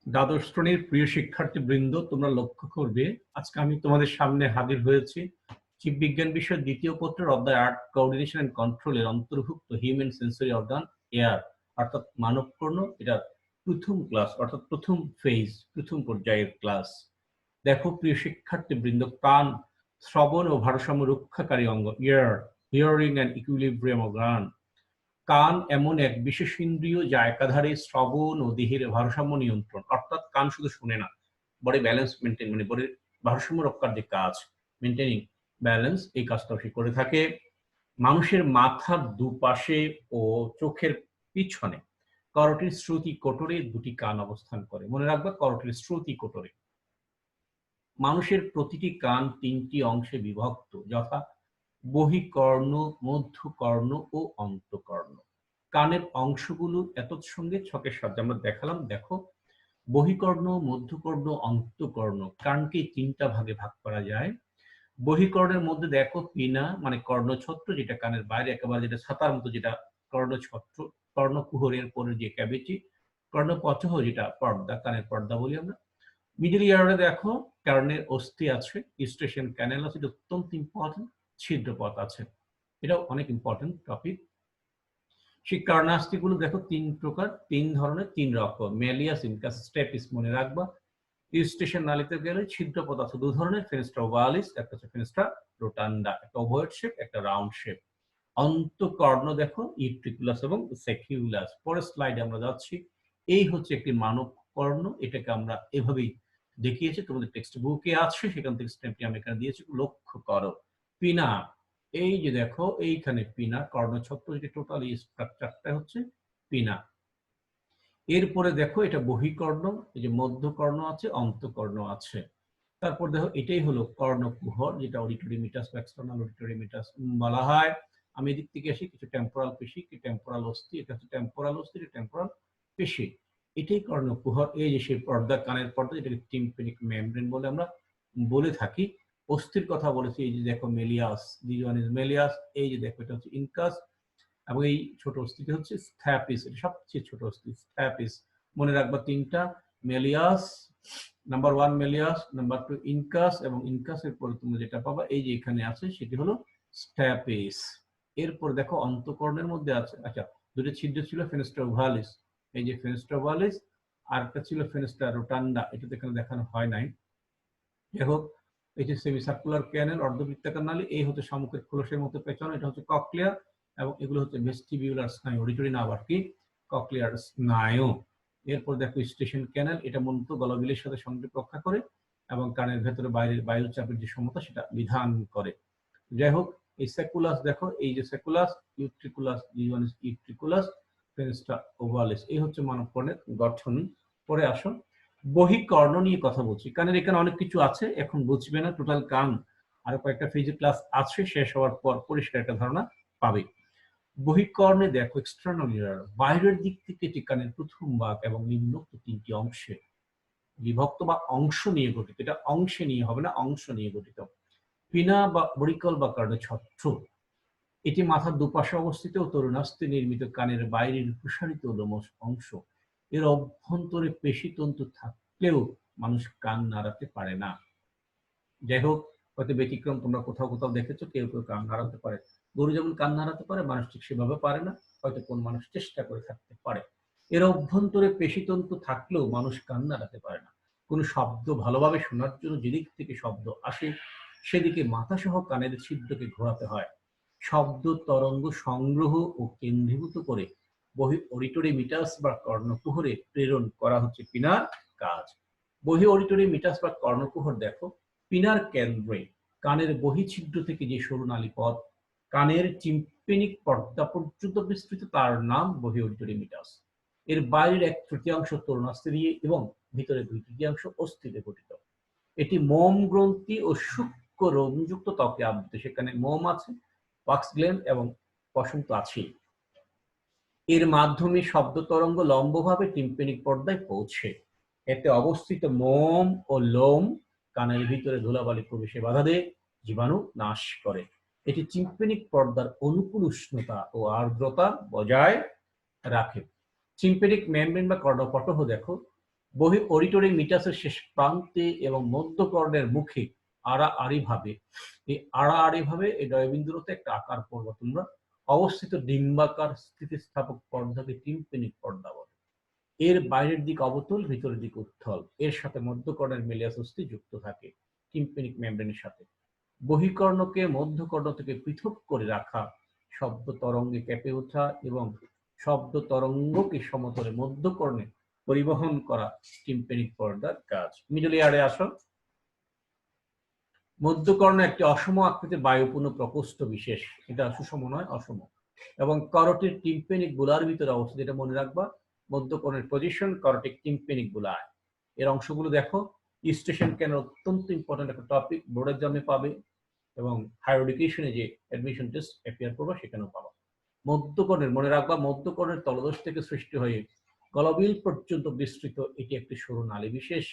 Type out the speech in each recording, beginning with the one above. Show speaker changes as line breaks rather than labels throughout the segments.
দ্বাদশ শ্রেণীর প্রিয় শিক্ষার্থীবৃন্দ, তোমরা লক্ষ্য করবে আজকে আমি তোমাদের সামনে হাজির হয়েছি জীববিজ্ঞান বিষয়ের দ্বিতীয় পত্রের অধ্যায় ৮ কোঅর্ডিনেশন এন্ড কন্ট্রোলের অন্তর্ভুক্ত হিউম্যান সেন্সরি অর্গান এয়ার অর্থাৎ মানবকর্ণ। এটা প্রথম ক্লাস অর্থাৎ প্রথম ফেজ, প্রথম পর্যায়ের ক্লাস। দেখো প্রিয় শিক্ষার্থীবৃন্দ, কান শ্রবণ ও ভারসাম্য রক্ষাকারী অঙ্গ। ইয়ার, হিয়ারিং অ্যান্ড ইকুইলিব্রিয়াম অর্গান। কান এমন এক বিশেষ ইন্দ্রিয় যা একাধারে শ্রবণ ও দেহের ভারসাম্য নিয়ন্ত্রণ, অর্থাৎ কান শুধু শুনে না, বডি ব্যালেন্স মেনটেন মানে বডির ভারসাম্য রক্ষার যে কাজ, মেনটেনিং ব্যালেন্স, এই কাজটাও সে করে থাকে। মানুষের মাথার দুপাশে ও চোখের পিছনে করটির শ্রুতি কোটরে দুটি কান অবস্থান করে। মনে রাখবে, করটির শ্রুতি কোটরে। মানুষের প্রতিটি কান তিনটি অংশে বিভক্ত, যথা বহিকর্ণ, মধ্যকর্ণ ও অন্তকর্ণ। কানের অংশগুলো এতৎসঙ্গে ছকের সাহায্যে আমরা দেখালাম। দেখো, বহিকর্ণ, মধ্যকর্ণ, অন্তকর্ণ কানকে তিনটা ভাগে ভাগ করা যায়। বহিকর্ণের মধ্যে দেখো পিনা মানে কর্ণছত্র, যেটা কানের বাইরে একেবারে, যেটা ছাতার মতো, যেটা কর্ণছত্র, কর্ণকুহরের পরে যে ক্যাভিটি, কর্ণপথহ যেটা পর্দা, কানের পর্দা বলি আমরা। মিডল ইয়ারে দেখো কার্নের অস্থি আছে, ইস্টেশন ক্যানেল আছে, এটা অত্যন্ত ইম্পর্টেন্ট। ছিদ্রপথ আছে, এটাও অনেক ইম্পর্টেন্ট টপিক। সেই কার্নাস্থি গুলো দেখো তিন প্রকার, তিন ধরনের, তিন রকম। মেলিয়াস, ইনকাস, স্টেপিস মনে রাখবা। ইস্টেশন নালীতে গেলে ছিদ্রপথ আছে দু ধরনের, ফেনেস্ট্রা ওভালিস, একটা হচ্ছে ফেনেস্ট্রা রোটান্ডা, একটা ওভার্ট শেপ, একটা রাউন্ড শেপ। অন্তকর্ণ দেখো ইউট্রিকুলাস এবং সেকিউলাস। পরের স্লাইডে আমরা যাচ্ছি। এই হচ্ছে একটি মানব কর্ণ, এটাকে আমরা এভাবেই দেখিয়েছি, তোমাদের টেক্সট বুকে আছে, সেখান থেকে স্টেপটি আমি এখানে দিয়েছি, লক্ষ্য করো। পিনা, এই যে দেখো এইখানে পিনা, কর্ণছত্র, যেটা টোটালি স্ট্রাকচারটা হচ্ছে পিনা। এরপরে দেখো এটা বহিকর্ণ, এই যে মধ্যকর্ণ আছে, অন্তকর্ণ আছে। তারপর দেখো এটাই হলো কর্ণকুহর, যেটা অডিটরি মিটাস বা এক্সটার্নাল অডিটরি মিটাস বলা হয়। আমি এদিক থেকে আসি, কিছু টেম্পোরাল পেশি, কি টেম্পোরাল অস্থি, এটা হচ্ছে টেম্পোরাল অস্থি, টেম্পোরাল পেশি, এটাই কর্ণকুহর। এই যে সেই পর্দা, কানের পর্দা, যেটাকে টিম্প্যানিক মেমব্রেন বলে আমরা বলে থাকি। অস্থির কথা বলেছি, এই যে দেখো malleus, this one is malleus. এই যে দেখো এটা হচ্ছে ইনকাস, এবং এই ছোট অস্থিটি হচ্ছে স্ট্যাপিস, এটা সবচেয়ে ছোট অস্থি, স্ট্যাপিস। মনে রাখবা তিনটা, malleus, number 1 malleus, number 2 incus, এবং ইনকাসের পরে তুমি যেটা পাবা এই যে এখানে আছে সেটি হলো স্ট্যাপিস। এরপর দেখো অন্তকর্ণের মধ্যে আছে, আচ্ছা দুটো ছিদ্র ছিল, ফেনেস্ট্রা ওভালিস, এই যে ফেনেস্ট্রা ওভালিস, আর একটা ছিল ফেনেস্ট্রা রোটান্ডা, এটা এখানে দেখানো হয় নাই। যাই হোক, এই যে সেমি সার্কুলার ক্যানেল, অর্ধবৃত্তাকার নালী, এই হচ্ছে শামুকের খোলসের মতো পেছনে, এটা হচ্ছে ককলিয়া, এবং এগুলো হচ্ছে ভেস্টিবিউলার স্নায়ু, অডিটরি না আবার কি, ককলিয়ার স্নায়ু। এরপর দেখো স্টেশন ক্যানেল, এটা মূলত গলবিলের সাথে সংযোগ রক্ষা করে এবং কানের ভেতরে বাইরের বায়ুর চাপের যে সমতা সেটা বিধান করে। যাই হোক, এই সেকুলাস দেখো, এই যে সেকুলাস, ইউট্রিকুলাস, ইউট্রিকুলাস, ফেনেস্ট্রা ওভালিস, এই হচ্ছে মানব কর্ণের গঠন। পরে আসো, বহিকর্ণ নিয়ে কথা বলছি। কানের এখানে অনেক কিছু আছে, এখন বুঝবে না, টোটাল কান আরো কয়েকটা ফেজে ক্লাস আছে, শেষ হওয়ার পর পরিষ্কার একটা ধারণা পাবে। বহিকর্ণে দেখো এক্সটার্নাল ইয়ার, বাইরের দিক থেকে এটি কানের প্রথম ভাগ এবং নিম্নোক্ত তিনটি অংশে বিভক্ত বা অংশ নিয়ে গঠিত। এটা অংশে নিয়ে হবে না, অংশ নিয়ে গঠিত। পিনা বা বরিকল বা কর্ণছত্র, এটি মাথার দুপাশে অবস্থিত ও তরুণাস্থি নির্মিত কানের বাইরের প্রসারিত লোমশ অংশ। এর অভ্যন্তরে পেশিতন্তু থাকলেও মানুষ কান নাড়াতে পারে না। যাই হোক, হয়তো ব্যতিক্রম তোমরা কোথাও কোথাও দেখেছো, কেউ কেউ কান নাড়াতে পারে। গরু যেমন কান নাড়াতে পারে, মানুষ ঠিক সেভাবে পারে না, হয়তো কোন মানুষ চেষ্টা করে থাকতে পারে। এর অভ্যন্তরে পেশিতন্তু থাকলেও মানুষ কান নাড়াতে পারে না। কোন শব্দ ভালোভাবে শোনার জন্য যেদিক থেকে শব্দ আসে সেদিকে মাথা সহ কানের ছিদ্রকে ঘোরাতে হয়। শব্দ তরঙ্গ সংগ্রহ ও কেন্দ্রীভূত করে বহি অডিটরি মিটাস বা কর্ণকুহরে প্রেরণ করা হচ্ছে পিনার কাজ। বহি অডিটরি মিটাস বা কর্ণকুহর দেখো পিনার কেন্দ্রে কানের বহিঃছিদ্র থেকে যে সরু নালীপথ কানের টিম্প্যানিক পর্দা পর্যন্ত বিস্তৃত, তার নাম বহি অডিটরি মিটাস। এর বাইরের 1/3 তরুণাস্থি দিয়ে এবং ভিতরে 2/3 অস্থিতে গঠিত। এটি মোম গ্রন্থি ও সূক্ষ্ম রোমযুক্ত ত্বকে আবৃত, সেখানে মোম আছে, ওয়াক্স গ্ল্যান্ড এবং পশম তো আছেই। এর মাধ্যমে শব্দ তরঙ্গ লম্বভাবে টিম্প্যানিক পর্দায় পৌঁছে। এতে অবস্থিত মোম ও লোম কানের ভিতরে ধুলাবালি প্রবেশে বাধা দেয়, জীবাণু নাশ করে। এটি টিম্প্যানিক পর্দার অনুকূল উষ্ণতা ও আর্দ্রতা বজায় রাখে। টিম্প্যানিক মেমব্রেন বা কর্ণপটহ দেখো বহি অডিটরি মিটাসের শেষ প্রান্তে এবং মধ্যকর্ণের মুখে আড়াআড়িভাবে এই ডয়বিন্দুরতে একটা আকার পড়বা তোমরা অবস্থিত ডিম্বাকার স্থিতিস্থাপক পর্দাকে টিম্প্যানিক পর্দা বলে। এর বাইরের দিক অবতল, ভিতরের দিক উত্থল। এর সাথে মধ্যকর্ণের মেলিয়াস অস্থি যুক্ত থাকে টিম্প্যানিক মেমব্রেনের সাথে। বহিকর্ণকে মধ্যকর্ণ থেকে পৃথক করে রাখা, শব্দ তরঙ্গে কেঁপে ওঠা এবং শব্দ তরঙ্গকে সমতলে মধ্যকর্ণে পরিবহন করা টিম্প্যানিক পর্দার কাজ। মিডল ইয়ারে আসো। মধ্যকর্ণ একটি অসম আকৃতির বায়ুপূর্ণ প্রকোষ্ঠ বিশেষ, এটা সুষম নয়, অসম, এবং করটির টিম্প্যানিক বুলার ভিতরে অবস্থিত। এটা মনে রাখবা, মধ্যকর্ণের পজিশন করটিক টিম্প্যানিক বুলায়। এর অংশগুলো দেখো। ইস্টেশন কেন অত্যন্ত ইম্পর্টেন্ট একটা টপিক, বোর্ড এক্সামে পাবে এবং হায়ার এডুকেশনে যে অ্যাডমিশন টেস্ট অ্যাপিয়ার করবা সেখানেও পাবা। মধ্যকর্ণের মনে রাখবা, মধ্যকর্ণের তলদেশ থেকে সৃষ্টি হয়ে গলবিল পর্যন্ত বিস্তৃত এটি একটি সরু নালী বিশেষ।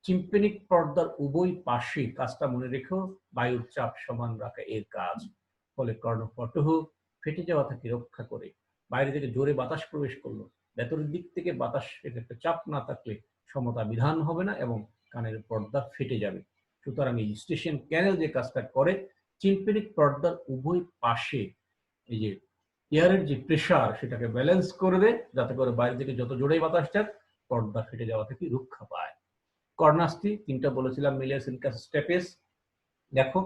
টিম্প্যানিক পর্দার উভয় পাশে, কাজটা মনে রেখো, বায়ুর চাপ সমান রাখা এর কাজ। ফলে কর্ণপটহ ফেটে যাওয়া থেকে রক্ষা করে। বাইরে থেকে জোরে বাতাস প্রবেশ করলো, ভেতরের দিক থেকে বাতাসের একটা চাপ না থাকলে সমতা বিধান হবে না এবং কানের পর্দা ফেটে যাবে। সুতরাং এই স্টেশন ক্যানেল যে কাজটা করে, টিম্প্যানিক পর্দার উভয় পাশে এই যে এয়ারের যে প্রেশার সেটাকে ব্যালেন্স করবে, যাতে করে বাইরে থেকে যত জোরেই বাতাস যাক পর্দা ফেটে যাওয়া থেকে রক্ষা পায়। কর্ণাস্থি তিনটা বলেছিলাম, মিলিয়াস, ইনকাস, স্টেপিস। দেখো,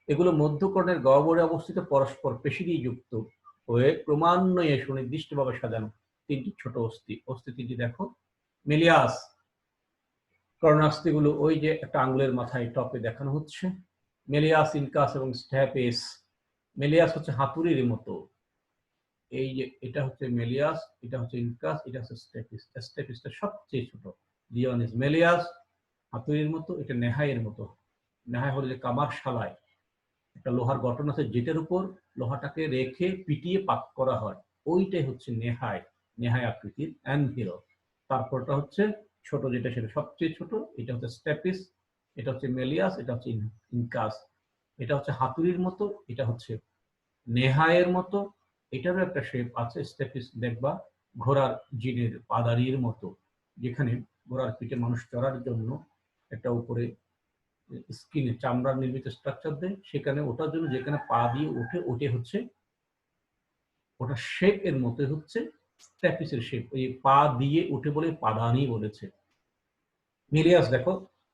এগুলো মধ্যকর্ণের গহ্বরে অবস্থিত, পরস্পর পেশি দিয়ে যুক্ত হয়ে ক্রমান্বয়ে সুনির্দিষ্টভাবে সাজানো তিনটি ছোট অস্থি তিনটি দেখো। মিলিয়াস কর্ণাস্থিগুলো ওই যে একটা আঙ্গুলের মাথায় টপে দেখানো হচ্ছে। মিলিয়াস, ইনকাস এবং স্টেপিস। মিলিয়াস হচ্ছে হাতুড়ির মতো, এই যে এটা হচ্ছে মেলিয়াস, এটা হচ্ছে ইনকাস, এটা হচ্ছে স্টেপিস। স্টেপিসটা সবচেয়ে ছোট। লিওন ইজ মেলিয়াস, হাতুড়ির মতো, এটা নেহাইয়ের মতো। নেহাই হলো যে কামার শালায় একটা লোহার গঠন আছে, যেটার উপর লোহাটাকে রেখে পিটিয়ে পাক করা হয়, ওইটাই হচ্ছে নেহাই, নেহাই আকৃতির অ্যানভিল। তারপরটা হচ্ছে ছোট, যেটা সেটা সবচেয়ে ছোট, এটা হচ্ছে স্টেপিস, এটা হচ্ছে মেলিয়াস, এটা হচ্ছে ইনকাস। এটা হচ্ছে হাতুড়ির মতো, এটা হচ্ছে নেহায়ের মতো। এটারও একটা শেপ আছে, স্টেপিস দেখবা ঘোড়ার জিনের পাদারির মতো, যেখানে ঘোড়ার পিঠে মানুষ চড়ার জন্য একটা উপরে স্কিনে চামড়ার নির্মিত স্ট্রাকচার দেয়, সেখানে ওটার জন্য যেখানে পা দিয়ে ওঠে ওটা হচ্ছে ওটা শেপ এর মতো হচ্ছে স্ট্যাপিসের শেপ। ওই পা দিয়ে উঠে বলে পাদানি বলেছে। মিলিয়াস দেখো,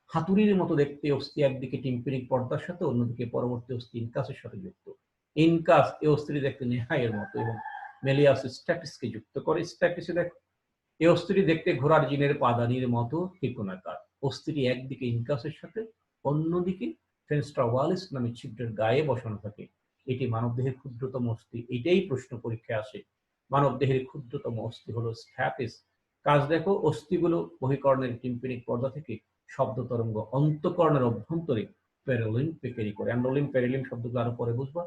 হাতুড়ির মতো দেখতে অস্থি একদিকে টিম্প্যানিক পর্দার সাথে, অন্যদিকে পরবর্তী অস্থি ইনকাসের সাথে যুক্ত। ইনকাস এই অস্থিটি দেখতে নেহাইয়ের মতো এবং মেলিয়াস স্ট্যাপিসকে যুক্ত করে। স্ট্যাপিসে দেখো, এই অস্থিটি দেখতে ঘোড়ার জিনের পাদানির মতো ত্রিকোণাকার। অস্থিটি একদিকে ইনকাসের সাথে, অন্যদিকে ফেনস্ট্রা ওয়ালিস নামে ছিদ্রের গায়ে বসানো থাকে। এটি মানবদেহের ক্ষুদ্রতম অস্থি। এটাই প্রশ্ন পরীক্ষায় আসে, মানবদেহের ক্ষুদ্রতম অস্থি হলো স্ট্যাপিস। কাজ দেখো, অস্থিগুলো বহিকর্ণের টিম্প্যানিক পর্দা থেকে শব্দ তরঙ্গ অন্তঃকর্ণের অভ্যন্তরে পেরিলিম্পে ক্যারি করে। অ্যান্ডোলিম, পেরিলিম্প শব্দগুলো আরো পরে বুঝবা।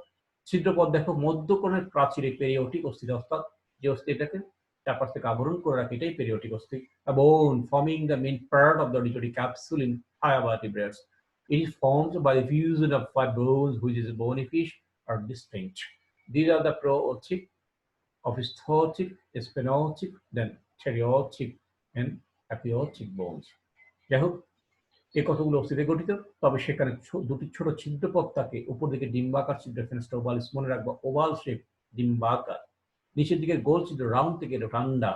ছিদ্রপথ দেখো, মধ্যকর্ণের প্রাচীরে পেরিওটিক অস্থি, অর্থাৎ যে অস্থি এটাকে চারপাশ থেকে আবরণ করে রাখে, এটাই পেরিওটিক অস্থি। A bone forming the main part of the auditory capsule in higher vertebrates. It is formed by the fusion of 5 bones, which is bony fish are distinct. These are the prootic, opisthotic, sphenotic, then pteriotic and apiotic bones. যাই হোক, এই কতগুলো অস্থিতে গঠিত, তবে সেখানে দুটি ছোট ছিদ্রপথ থাকে। উপর দিকে ডিম্বাকার ছিদ্র, ফেনস্ট্রা ওভালিস, মনে রাখবো ওভাল শেপ, ডিম্বাকার। নিচের দিকে গোল ছিদ্র, রাউন্ড থেকে রোটান্ডা,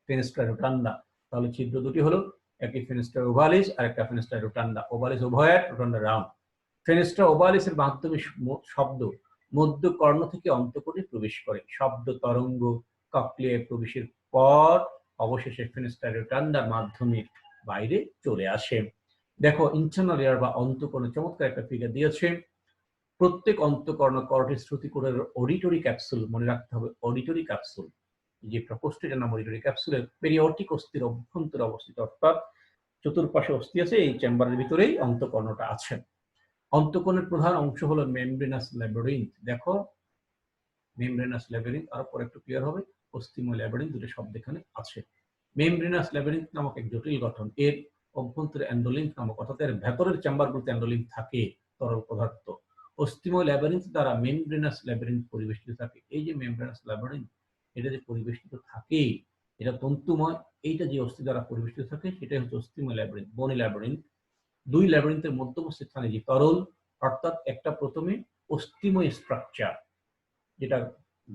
ফেনস্ট্রা রোটান্ডা। তাহলে ছিদ্র দুটি হলো, একটি ফেনস্ট্রা ওভালিস আর একটা ফেনস্ট্রা রোটান্ডা। ওভালিস ওভয়েড, রোটান্ডা রাউন্ড। ফেনস্ট্রা ওভালিসের মাধ্যমে শব্দ মধ্যকর্ণ থেকে অন্তঃকর্ণে প্রবেশ করে। শব্দ তরঙ্গ ককলিয়ায় প্রবেশের পর অবশেষে ফেনস্ট্রা রোটান্ডার মাধ্যমে বাইরে চলে আসে। দেখো, ইন্টারনাল এয়ার বা অন্তঃকর্ণ চমৎকার একটা ফিগার দিয়েছে। প্রত্যেক অন্তঃকর্ণ করটিস শ্রুতিকোণের অডিটরি ক্যাপসুল, মনে রাখতে হবে অডিটরি ক্যাপসুল, যে প্রকোষ্ঠের নাম অডিটরি ক্যাপসুলের পেরিওটিক অস্থির অভ্যন্তরে অবস্থিত, অর্থাৎ চতুর্পাশে অস্থি আছে, এই চেম্বারের ভিতরেই অন্তঃকর্ণটা আছে। অন্তঃকর্ণের প্রধান অংশ হলো মেমব্রেনাস ল্যাবিরিন্থ। দেখো, মেমব্রেনাস ল্যাবিরিন্থ, আর পরে একটু ক্লিয়ার হবে। অস্থিময় ল্যাবিরিন্থ, দুটো শব্দ এখানে আছে। মেমব্রেনাস ল্যাবিরিন্থ নামক এক জটিল গঠন, এর অভ্যন্তরে অ্যান্ডোলিম্ফ নামক, অর্থাৎ এর ভেতরের চেম্বারগুলোতে অ্যান্ডোলিম্ফ থাকে, তরল পদার্থ। অস্থিময় ল্যাবিরিন্থ দ্বারা মেমব্রেনাস ল্যাবিরিন্থ পরিবেষ্টিত থাকে। এই যে মেমব্রেনাস ল্যাবিরিন্থ, এটা যে পরিবেষ্টিত থাকে, এটা তন্তুময়, এইটা যে অস্থি দ্বারা পরিবেষ্টিত থাকে সেটাই হচ্ছে অস্থিময় ল্যাবরিন্থ, বনি ল্যাবরিন্থ। দুই ল্যাবরিন্থের মধ্যবর্তী স্থানে যে তরল, অর্থাৎ একটা প্রথমে অস্থিময় স্ট্রাকচার যেটা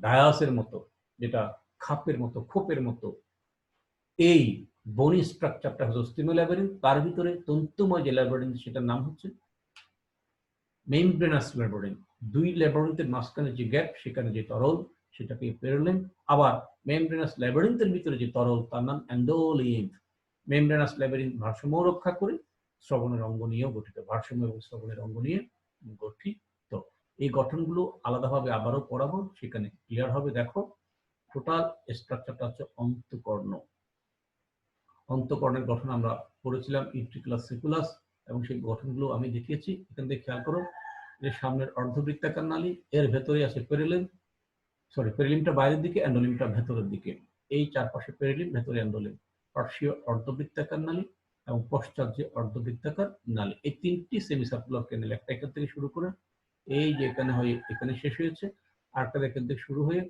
ডায়াসের মতো, যেটা খাপের মতো, খোপের মতো, এই বনি স্ট্রাকচারটা হচ্ছে অস্থিময় ল্যাবরিন্থ। তার ভিতরে তন্তুময় যে ল্যাবরিন্থ সেটার নাম হচ্ছে মেমব্রেনাস ল্যাবরিন্থ। দুই ল্যাবরিন্থের মাঝখানে যে গ্যাপ, সেখানে যে তরল সেটাকে পেরিলিম্ফ। আবার মেমব্রেনাস ল্যাবরিন্থের ভিতরে যে তরল তার নাম এন্ডোলিম্ফ। মেমব্রেনাস ল্যাবরিন্থ ভারসাম্য রক্ষা করে, শ্রবণের অঙ্গ নিয়েও গঠিত, ভারসাম্য এবং শ্রবণের অঙ্গ নিয়ে গঠিত। এই গঠনগুলো আলাদাভাবে আবারও পড়াবো, সেখানে ক্লিয়ার হবে। দেখো, টোটাল স্ট্রাকচারটা হচ্ছে অন্তঃকর্ণ। অন্তঃকর্ণের গঠন আমরা পড়েছিলাম ইউট্রিকুলাস সেকুলাস, এবং সেই গঠনগুলো আমি দেখিয়েছি। এখান থেকে খেয়াল করো, যে সামনের অর্ধবৃত্তাকার নালী, এর ভেতরে আছে পেরিলিম্ফ, পেরিলিম্ফটা বাইরের দিকে, অ্যান্ডোলিম্ফটা ভেতরের দিকে। এই চারপাশে পেরিলিম্ফ, ভেতরে অ্যান্ডোলিম্ফ, পার্শ্বীয় অর্ধবৃত্তাকার নালী এবং পশ্চাৎ যে অর্ধবৃত্তাকার নালী। এই তিনটি সেমি সার্কুলার ক্যানেল, একটা এখান থেকে শুরু করে এই যে এখানে হয়ে এখানে শেষ হয়েছে, আরেকটা এখান থেকে শুরু হয়ে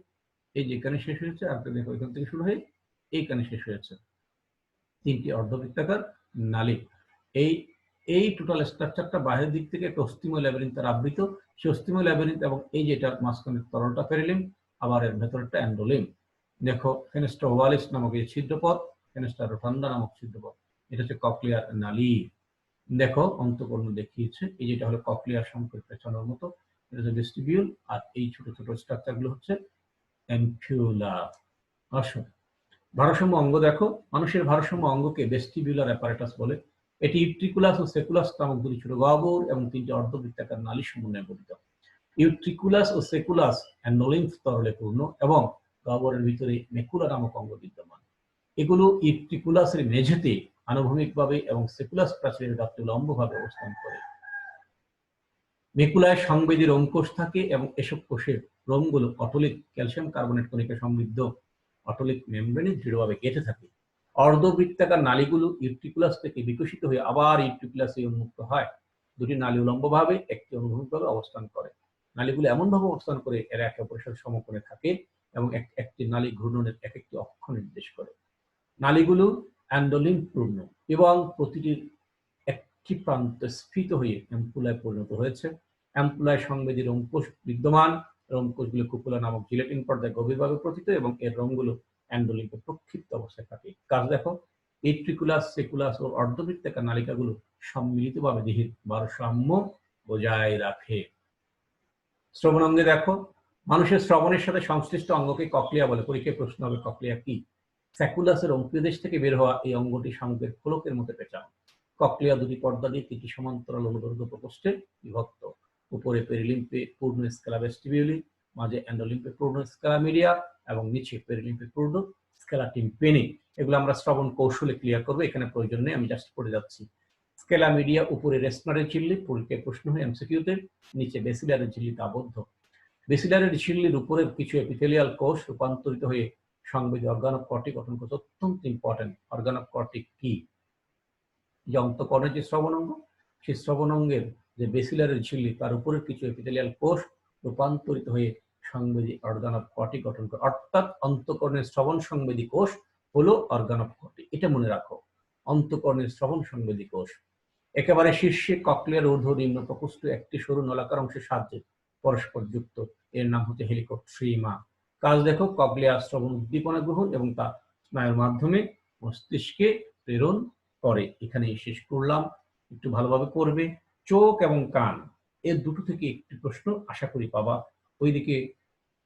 এই যে এখানে শেষ হয়েছে, আরেকটা দেখো এখান থেকে শুরু হয়ে এইখানে শেষ হয়েছে। তিনটি অর্ধবৃত্তাকার নালী। এই এই টোটাল স্ট্রাকচারটা বাইরের দিক থেকে একটা অস্থিময় ল্যাবিরিন্থে আবৃত। সেই অস্থিময় ল্যাবিরিন্থ এবং এই যেটা মাঝখানে তরলটা পেরিলিম্ফ, আবার এর ভেতরটা অ্যান্ডোলিম্ফ। দেখো, ফেনেস্ট্রা ওভালিস নামক এই ছিদ্রপথ, ফেনেস্ট্রা রোটান্ডা নামক ছিদ্রপথ, এটা হচ্ছে ককলিয়ার নালী। দেখো, অন্তঃকর্ণ দেখিয়েছে, এই যেটা হলো ককলিয়ার সংকেত পেছানোর মতো, এটা হচ্ছে ভেস্টিবিউল, আর এই ছোট ছোট স্ট্রাকচার গুলো হচ্ছে অ্যাম্পিউলা। আসো, ভারসাম্য অঙ্গ দেখো, মানুষের ভারসাম্য অঙ্গকে ভেস্টিবিউলার অ্যাপারেটাস বলে। এটি ইউট্রিকুলাস ও সেকুলাস নামক দুটি ছোট গহ্বর এবং তিনটি অর্ধবৃত্তাকার নালী সমন্বয়ে গঠিত। ইউট্রিকুলাস ও সেকুলাস অ্যান্ডোলিম্ফ তরলে পূর্ণ এবং গহ্বরের ভিতরে মেকুলা নামক অঙ্গ বিদ্যমান। এগুলো ইউট্রিকুলাসের মেঝেতে আনুভূমিকভাবে এবং সেকুলাস প্রাচীরের গাত্রে লম্বভাবে অবস্থান করে। মেকুলায় সংবেদী রোমকোষ থাকে এবং এসব কোষের রোমগুলো অটলিক ক্যালসিয়াম কার্বনেট কণিকা সমৃদ্ধ অটলিক মেমব্রেনে দৃঢ়ভাবে গেঁথে থাকে। অর্ধবৃত্তাকার নালীগুলো ইউট্রিকুলাস থেকে বিকশিত হয়ে আবার ইউট্রিকুলাসে উন্মুক্ত হয়। দুটি নালী উলম্বভাবে, একটি অনুভূমিকভাবে অবস্থান করে। নালীগুলো এমনভাবে অবস্থান করে এরা একে অপরের সাথে সমকোণে থাকে এবং একটি নালী ঘূর্ণনের এক একটি অক্ষ নির্দেশ করে। নালীগুলো অ্যান্ডোলিম্ফ পূর্ণ এবং প্রতিটির একটি প্রান্ত স্ফীত হয়ে অ্যাম্পুলায় পরিণত হয়েছে। অ্যাম্পুলায় সংবেদী রোমকোষ বিদ্যমান। রোমকোষগুলো কুপুলা নামক জিলেটিন পর্দায় গভীরভাবে পতিত এবং এর রোমগুলো অ্যান্ডোলিম্ফে প্রক্ষিপ্ত অবস্থায় থাকে। কাজ দেখো, ইউট্রিকুলাস, সেকুলাস ও অর্ধবৃত্তাকার নালিকাগুলো সম্মিলিতভাবে দেহের ভারসাম্য বজায় রাখে। শ্রবণ অঙ্গে দেখো, মানুষের শ্রবণের সাথে সংশ্লিষ্ট অঙ্গকে ককলিয়া বলে। পরীক্ষায় প্রশ্ন হবে, ককলিয়া কি? স্যাকুলাসের অঙ্কুদেশ থেকে বের হওয়া এই অঙ্গটি শামুকের খোলকের মতো পেঁচানো। ককলিয়া দুটি পর্দা দিয়ে তিনটি সমান্তরাল অনুদৈর্ঘ্য প্রকোষ্ঠে বিভক্ত। উপরে পেরিলিম্ফে পূর্ণ স্কেলা ভেস্টিবিউলি, মাঝে অ্যান্ডোলিম্ফে পূর্ণ স্কেলা মিডিয়া এবং নিচে পেরিলিম্ফে পূর্ণ স্কেলা টিম্পেনি। এগুলো আমরা শ্রবণ কৌশলে ক্লিয়ার করবো, এখানে প্রয়োজন নেই, আমি জাস্ট পড়ে যাচ্ছি। স্কেলা মিডিয়া উপরে রেসনারের ঝিল্লি, পরীক্ষায় প্রশ্ন হয় এমসিকিউতে, নিচে বেসিলারের ঝিল্লিতে আবদ্ধ। বেসিলারের ঝিল্লির উপরের কিছু এপিথেলিয়াল কোষ রূপান্তরিত হয়ে সংবেদী অর্গান অফ কর্টিক গঠন করছে। অত্যন্ত ইম্পর্টেন্ট, অর্গান অফ কর্টিক কি? যে অন্তঃকর্ণের যে শ্রবণ অঙ্গ, সেই শ্রবণ অঙ্গের যে বেসিলারের ঝিল্লি, তার উপরের কিছু এপিথেলিয়াল কোষ রূপান্তরিত হয়ে সংবেদী অর্গান অফ কর্টিক গঠন করে। অর্থাৎ অন্তঃকর্ণের শ্রবণ সংবেদী কোষ হলো অর্গান অফ কর্টিক, এটা মনে রাখো। অন্তঃকর্ণের শ্রবণ সংবেদী কোষ। একেবারে শীর্ষে ককলিয়ার ঊর্ধ্ব নিম্ন প্রকোষ্ঠ একটি সরু নলাকার অংশের সাহায্যে পরস্পর যুক্ত, এর নাম হচ্ছে হেলিকোট্রিমা। কাজ দেখো, ককলিয়া শ্রবণ উদ্দীপনা গ্রহণ এবং তা স্নায়ুর মাধ্যমে মস্তিষ্কে প্রেরণ করে। এখানে শেষ করলাম, একটু ভালোভাবে করবে। চোখ এবং কান, এর দুটো থেকে একটি প্রশ্ন আশা করি পাবা। ওইদিকে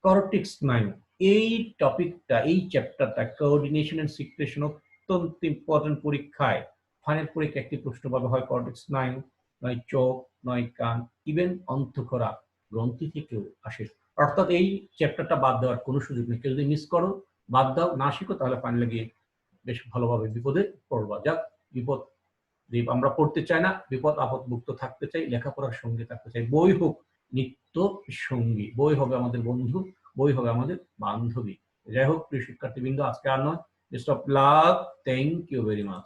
কর্টিক স্নায়ু, এই টপিকটা, এই চ্যাপ্টারটা কোঅর্ডিনেশন এন্ড সিক্রেশন অত্যন্ত ইম্পর্টেন্ট। পরীক্ষায় ফাইনাল পরীক্ষা একটি প্রশ্ন পাবে, হয় কর্টিক স্নায়ু, নয় চোখ, নয় কান, ইভেন অন্তঃক্ষরা গ্রন্থি থেকেও আসে। অর্থাৎ এই চ্যাপ্টারটা বাদ দেওয়ার কোনো সুযোগ নেই। কেউ যদি মিস করো, বাদ দাও, না শিখো, তাহলে ফাইনালে গিয়ে বেশ ভালোভাবে বিপদে পড়বা। যাক, বিপদ আমরা পড়তে চাই না, বিপদ আপদ মুক্ত থাকতে চাই, লেখাপড়ার সঙ্গে থাকতে চাই। বই হোক নিত্য সঙ্গী, বই হবে আমাদের বন্ধু, বই হবে আমাদের বান্ধবী। যাই হোক, প্রিয় শিক্ষার্থীবৃন্দ, আজকে আর নয়। Best of luck, thank you very much.